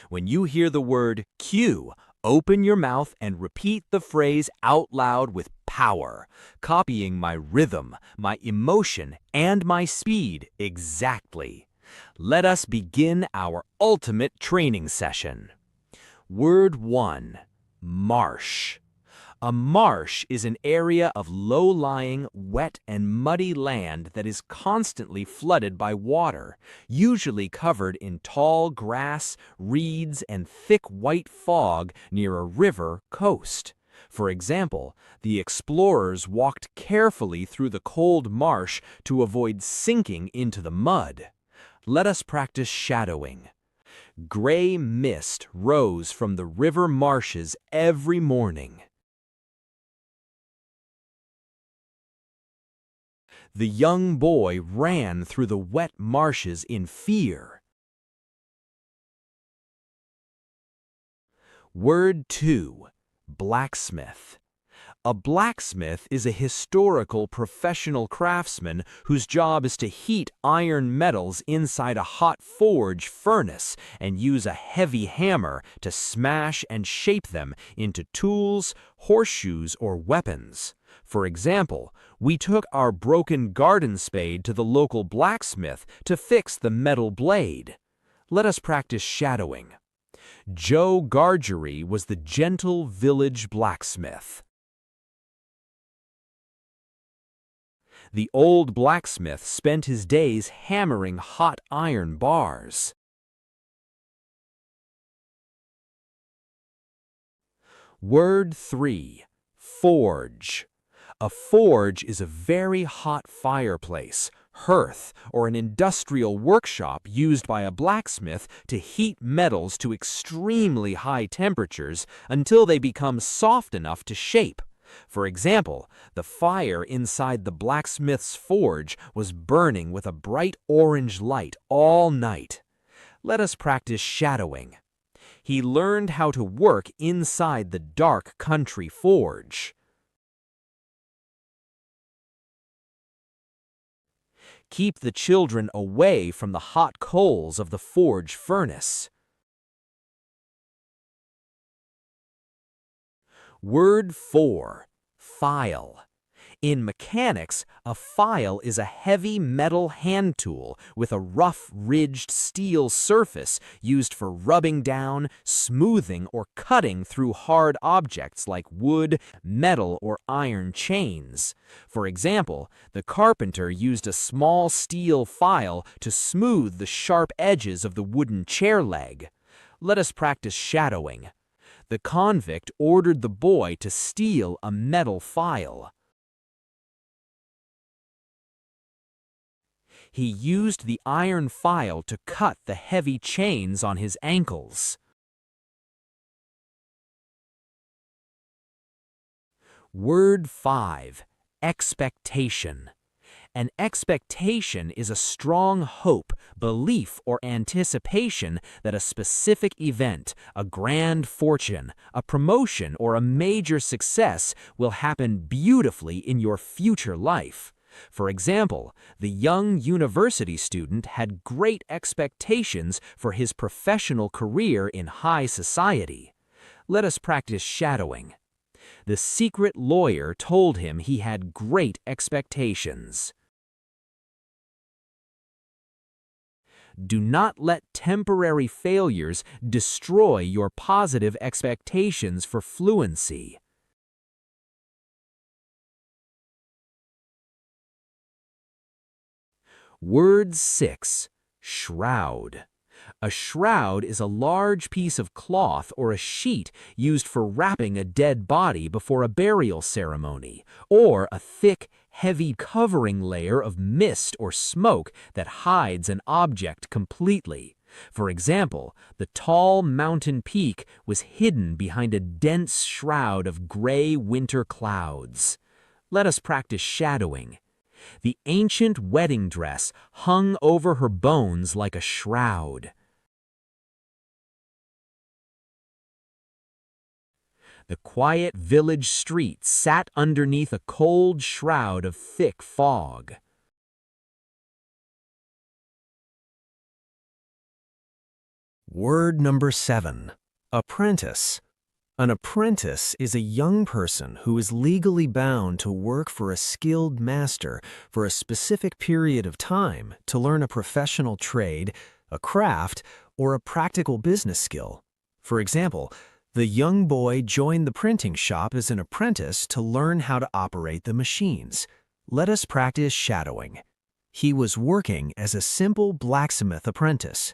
When you hear the word cue, open your mouth and repeat the phrase out loud with power, copying my rhythm, my emotion, and my speed exactly. Let us begin our ultimate training session. Word 1. Marsh. A marsh is an area of low-lying, wet and muddy land that is constantly flooded by water, usually covered in tall grass, reeds, and thick white fog near a river coast. For example, the explorers walked carefully through the cold marsh to avoid sinking into the mud. Let us practice shadowing. Gray mist rose from the river marshes every morning. The young boy ran through the wet marshes in fear. Word 2. Blacksmith. A blacksmith is a historical professional craftsman whose job is to heat iron metals inside a hot forge furnace and use a heavy hammer to smash and shape them into tools, horseshoes, or weapons. For example, we took our broken garden spade to the local blacksmith to fix the metal blade. Let us practice shadowing. Joe Gargery was the gentle village blacksmith. The old blacksmith spent his days hammering hot iron bars. Word 3. Forge. A forge is a very hot fireplace, hearth, or an industrial workshop used by a blacksmith to heat metals to extremely high temperatures until they become soft enough to shape. For example, the fire inside the blacksmith's forge was burning with a bright orange light all night. Let us practice shadowing. He learned how to work inside the dark country forge. Keep the children away from the hot coals of the forge furnace. Word 4. File. In mechanics, a file is a heavy metal hand tool with a rough, ridged steel surface used for rubbing down, smoothing, or cutting through hard objects like wood, metal, or iron chains. For example, the carpenter used a small steel file to smooth the sharp edges of the wooden chair leg. Let us practice shadowing. The convict ordered the boy to steal a metal file. He used the iron file to cut the heavy chains on his ankles. Word 5. Expectation. An expectation is a strong hope, belief, or anticipation that a specific event, a grand fortune, a promotion, or a major success will happen beautifully in your future life. For example, the young university student had great expectations for his professional career in high society. Let us practice shadowing. The secret lawyer told him he had great expectations. Do not let temporary failures destroy your positive expectations for fluency. Word 6. Shroud. A shroud is a large piece of cloth or a sheet used for wrapping a dead body before a burial ceremony, or a thick, heavy covering layer of mist or smoke that hides an object completely. For example, the tall mountain peak was hidden behind a dense shroud of gray winter clouds. Let us practice shadowing. The ancient wedding dress hung over her bones like a shroud. The quiet village street sat underneath a cold shroud of thick fog. Word number 7. Apprentice. An apprentice is a young person who is legally bound to work for a skilled master for a specific period of time to learn a professional trade, a craft, or a practical business skill. For example, The young boy joined the printing shop as an apprentice to learn how to operate the machines. Let us practice shadowing. He was working as a simple blacksmith apprentice.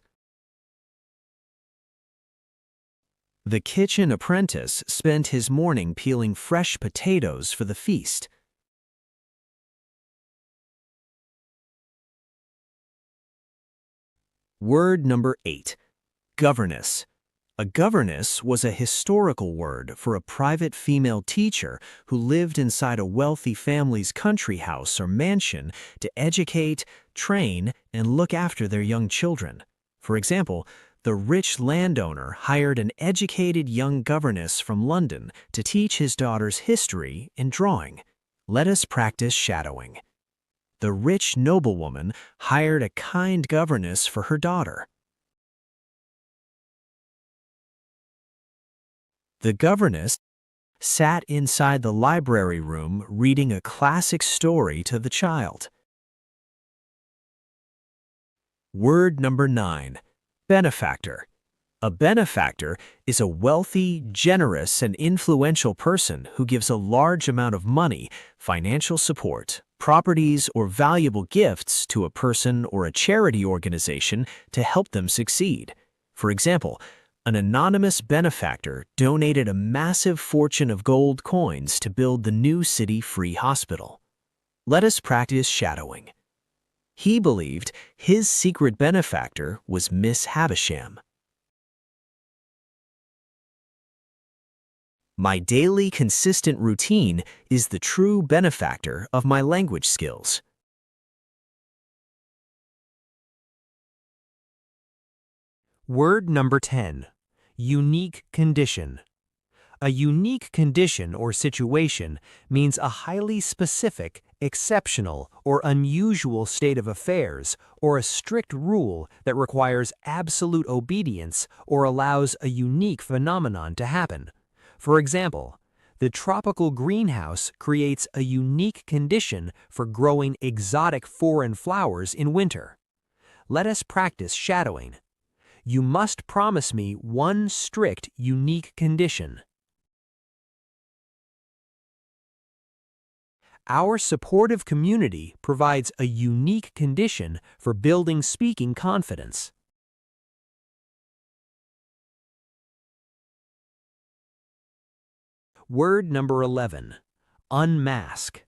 The kitchen apprentice spent his morning peeling fresh potatoes for the feast. Word number 8. Governess. A governess was a historical word for a private female teacher who lived inside a wealthy family's country house or mansion to educate, train, and look after their young children. For example, the rich landowner hired an educated young governess from London to teach his daughters history and drawing. Let us practice shadowing. The rich noblewoman hired a kind governess for her daughter. The governess sat inside the library room reading a classic story to the child. Word number 9. Benefactor. A benefactor is a wealthy, generous, and influential person who gives a large amount of money, financial support, properties, or valuable gifts to a person or a charity organization to help them succeed. For example, an anonymous benefactor donated a massive fortune of gold coins to build the New City Free Hospital. Let us practice shadowing. He believed his secret benefactor was Miss Havisham. My daily consistent routine is the true benefactor of my language skills. Word number 10. Unique condition. A unique condition or situation means a highly specific, exceptional, or unusual state of affairs or a strict rule that requires absolute obedience or allows a unique phenomenon to happen. For example, the tropical greenhouse creates a unique condition for growing exotic foreign flowers in winter. Let us practice shadowing. You must promise me one strict, unique condition. Our supportive community provides a unique condition for building speaking confidence. Word number 11. Unmask.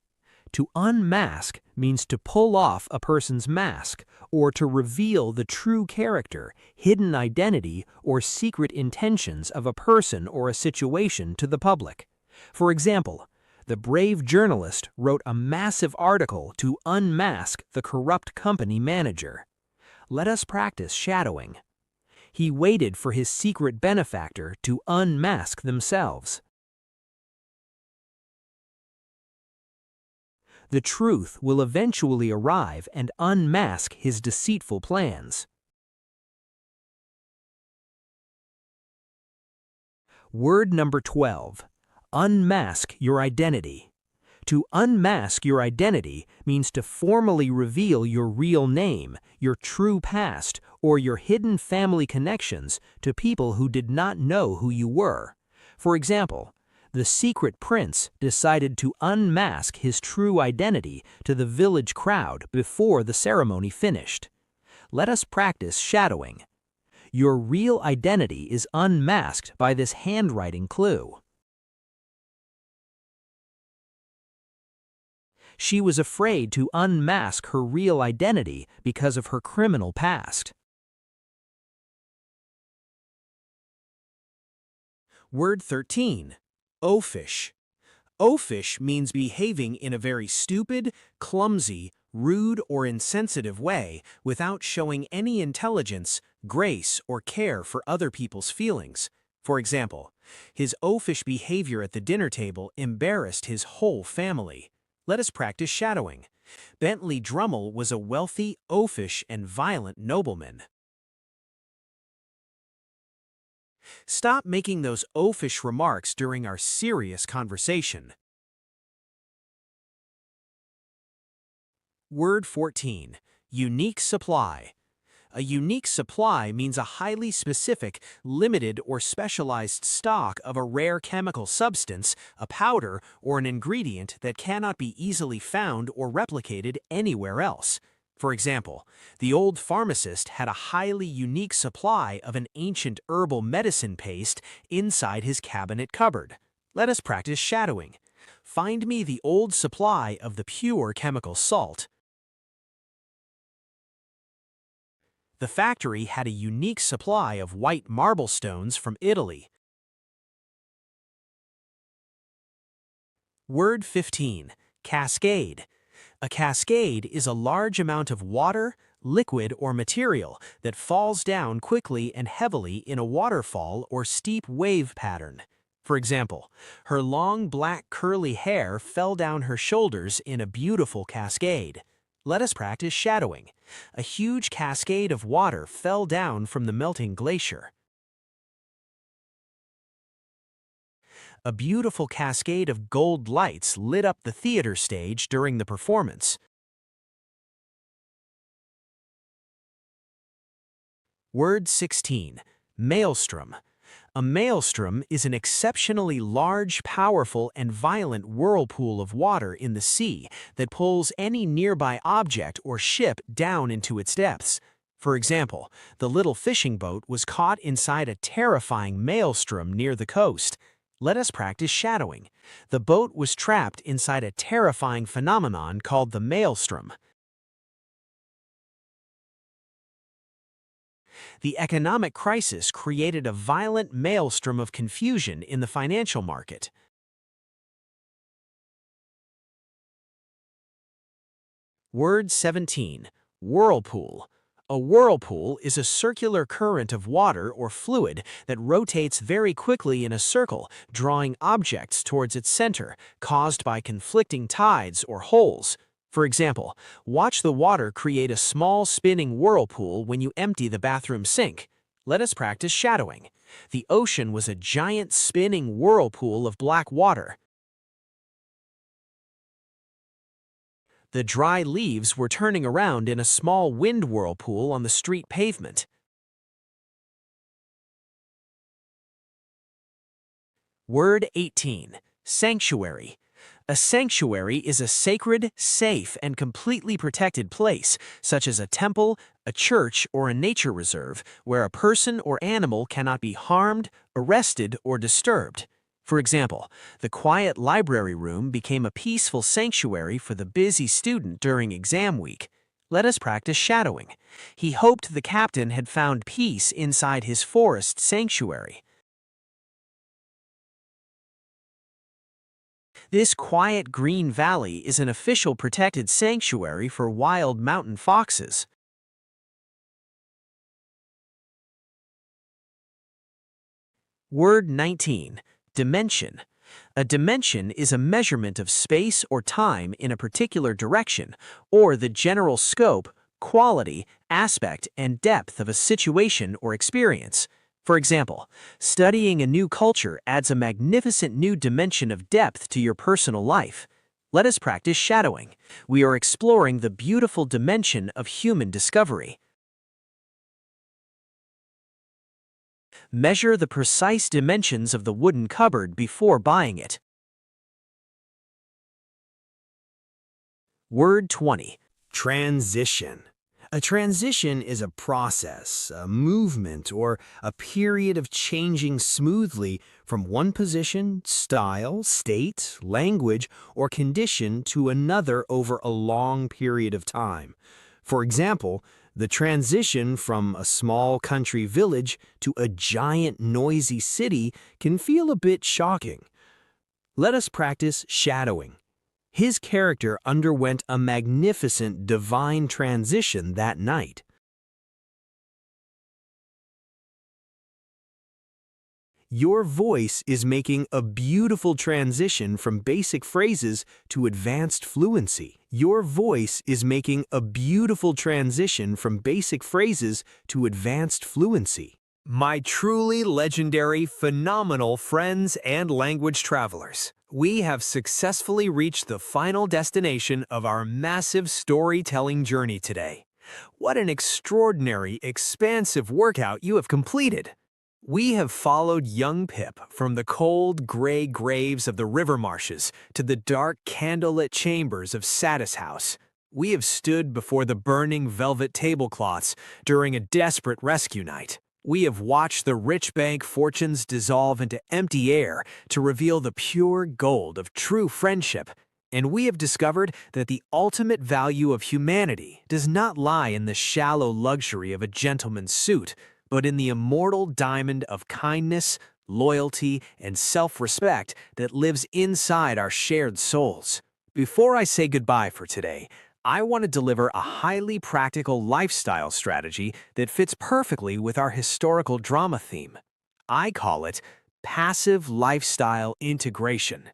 To unmask means to pull off a person's mask or to reveal the true character, hidden identity, or secret intentions of a person or a situation to the public. For example, the brave journalist wrote a massive article to unmask the corrupt company manager. Let us practice shadowing. He waited for his secret benefactor to unmask themselves. The truth will eventually arrive and unmask his deceitful plans. Word number 12. Unmask your identity. To unmask your identity means to formally reveal your real name, your true past, or your hidden family connections to people who did not know who you were. For example, the secret prince decided to unmask his true identity to the village crowd before the ceremony finished. Let us practice shadowing. Your real identity is unmasked by this handwriting clue. She was afraid to unmask her real identity because of her criminal past. Word 13. Oafish. Oafish means behaving in a very stupid, clumsy, rude, or insensitive way without showing any intelligence, grace, or care for other people's feelings. For example, his oafish behavior at the dinner table embarrassed his whole family. Let us practice shadowing. Bentley Drummle was a wealthy, oafish, and violent nobleman. Stop making those oafish remarks during our serious conversation. Word 14. Unique supply. A unique supply means a highly specific, limited, or specialized stock of a rare chemical substance, a powder, or an ingredient that cannot be easily found or replicated anywhere else. For example, the old pharmacist had a highly unique supply of an ancient herbal medicine paste inside his cabinet cupboard. Let us practice shadowing. Find me the old supply of the pure chemical salt. The factory had a unique supply of white marble stones from Italy. Word 15. Cascade. A cascade is a large amount of water, liquid, or material that falls down quickly and heavily in a waterfall or steep wave pattern. For example, her long black curly hair fell down her shoulders in a beautiful cascade. Let us practice shadowing. A huge cascade of water fell down from the melting glacier. A beautiful cascade of gold lights lit up the theater stage during the performance. Word 16. Maelstrom. A maelstrom is an exceptionally large, powerful, and violent whirlpool of water in the sea that pulls any nearby object or ship down into its depths. For example, the little fishing boat was caught inside a terrifying maelstrom near the coast. Let us practice shadowing. The boat was trapped inside a terrifying phenomenon called the maelstrom. The economic crisis created a violent maelstrom of confusion in the financial market. Word 17. Whirlpool. A whirlpool is a circular current of water or fluid that rotates very quickly in a circle, drawing objects towards its center, caused by conflicting tides or holes. For example, watch the water create a small spinning whirlpool when you empty the bathroom sink. Let us practice shadowing. The ocean was a giant spinning whirlpool of black water. The dry leaves were turning around in a small wind whirlpool on the street pavement. Word 18. Sanctuary. A sanctuary is a sacred, safe, and completely protected place, such as a temple, a church, or a nature reserve, where a person or animal cannot be harmed, arrested, or disturbed. For example, the quiet library room became a peaceful sanctuary for the busy student during exam week. Let us practice shadowing. He hoped the captain had found peace inside his forest sanctuary. This quiet green valley is an official protected sanctuary for wild mountain foxes. Word 19. Dimension. A dimension is a measurement of space or time in a particular direction, or the general scope, quality, aspect, and depth of a situation or experience. For example, studying a new culture adds a magnificent new dimension of depth to your personal life. Let us practice shadowing. We are exploring the beautiful dimension of human discovery. Measure the precise dimensions of the wooden cupboard before buying it. Word 20. Transition. A transition is a process, a movement, or a period of changing smoothly from one position, style, state, language, or condition to another over a long period of time. For example, the transition from a small country village to a giant noisy city can feel a bit shocking. Let us practice shadowing. His character underwent a magnificent divine transition that night. Your voice is making a beautiful transition from basic phrases to advanced fluency. Your voice is making a beautiful transition from basic phrases to advanced fluency. My truly legendary, phenomenal friends and language travelers, we have successfully reached the final destination of our massive storytelling journey today. What an extraordinary, expansive workout you have completed! We have followed young Pip from the cold, gray graves of the river marshes to the dark, candlelit chambers of Satis House. We have stood before the burning velvet tablecloths during a desperate rescue night. We have watched the rich bank fortunes dissolve into empty air to reveal the pure gold of true friendship. And we have discovered that the ultimate value of humanity does not lie in the shallow luxury of a gentleman's suit, but in the immortal diamond of kindness, loyalty, and self-respect that lives inside our shared souls. Before I say goodbye for today, I want to deliver a highly practical lifestyle strategy that fits perfectly with our historical drama theme. I call it passive lifestyle integration.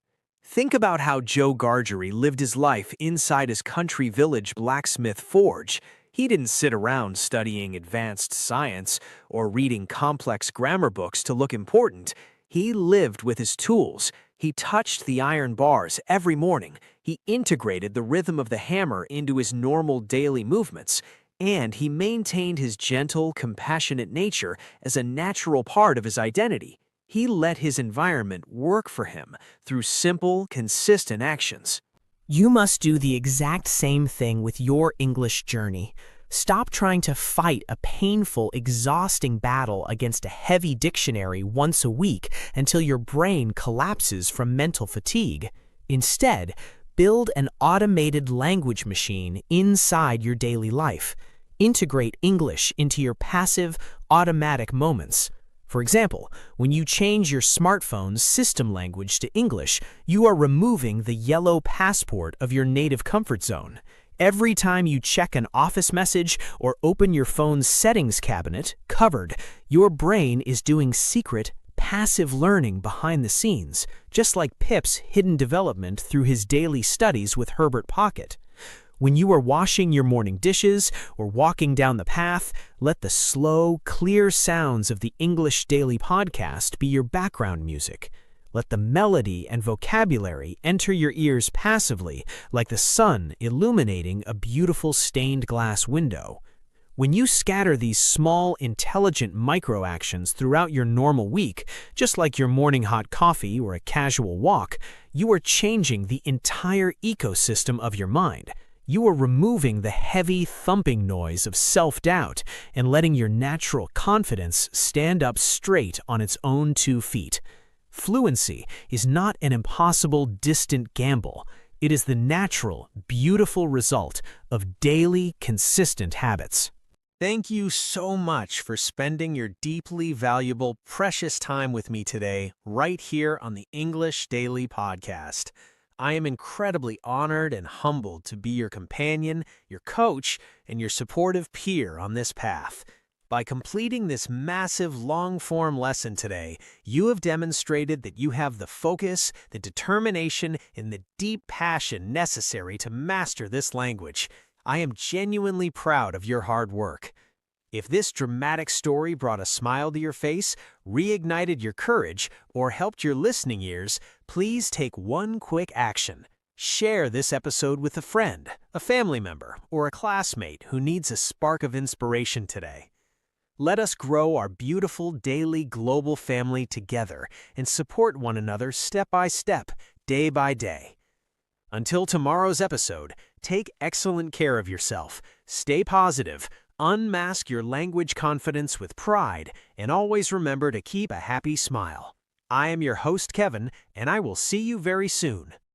Think about how Joe Gargery lived his life inside his country village blacksmith forge. He didn't sit around studying advanced science or reading complex grammar books to look important. He lived with his tools. He touched the iron bars every morning. He integrated the rhythm of the hammer into his normal daily movements. And he maintained his gentle, compassionate nature as a natural part of his identity. He let his environment work for him through simple, consistent actions. You must do the exact same thing with your English journey. Stop trying to fight a painful, exhausting battle against a heavy dictionary once a week until your brain collapses from mental fatigue. Instead, build an automated language machine inside your daily life. Integrate English into your passive, automatic moments. For example, when you change your smartphone's system language to English, you are removing the yellow passport of your native comfort zone. Every time you check an office message or open your phone's settings cabinet, covered, your brain is doing secret, passive learning behind the scenes, just like Pip's hidden development through his daily studies with Herbert Pocket. When you are washing your morning dishes or walking down the path, let the slow, clear sounds of the English Daily Podcast be your background music. Let the melody and vocabulary enter your ears passively, like the sun illuminating a beautiful stained glass window. When you scatter these small, intelligent micro-actions throughout your normal week, just like your morning hot coffee or a casual walk, you are changing the entire ecosystem of your mind. You are removing the heavy, thumping noise of self-doubt and letting your natural confidence stand up straight on its own 2 feet. Fluency is not an impossible, distant gamble. It is the natural, beautiful result of daily, consistent habits. Thank you so much for spending your deeply valuable, precious time with me today, right here on the English Daily Podcast. I am incredibly honored and humbled to be your companion, your coach, and your supportive peer on this path. By completing this massive long-form lesson today, you have demonstrated that you have the focus, the determination, and the deep passion necessary to master this language. I am genuinely proud of your hard work. If this dramatic story brought a smile to your face, reignited your courage, or helped your listening ears, please take one quick action. Share this episode with a friend, a family member, or a classmate who needs a spark of inspiration today. Let us grow our beautiful daily global family together and support one another step by step, day by day. Until tomorrow's episode, take excellent care of yourself, stay positive, unmask your language confidence with pride, and always remember to keep a happy smile. I am your host, Kevin, and I will see you very soon.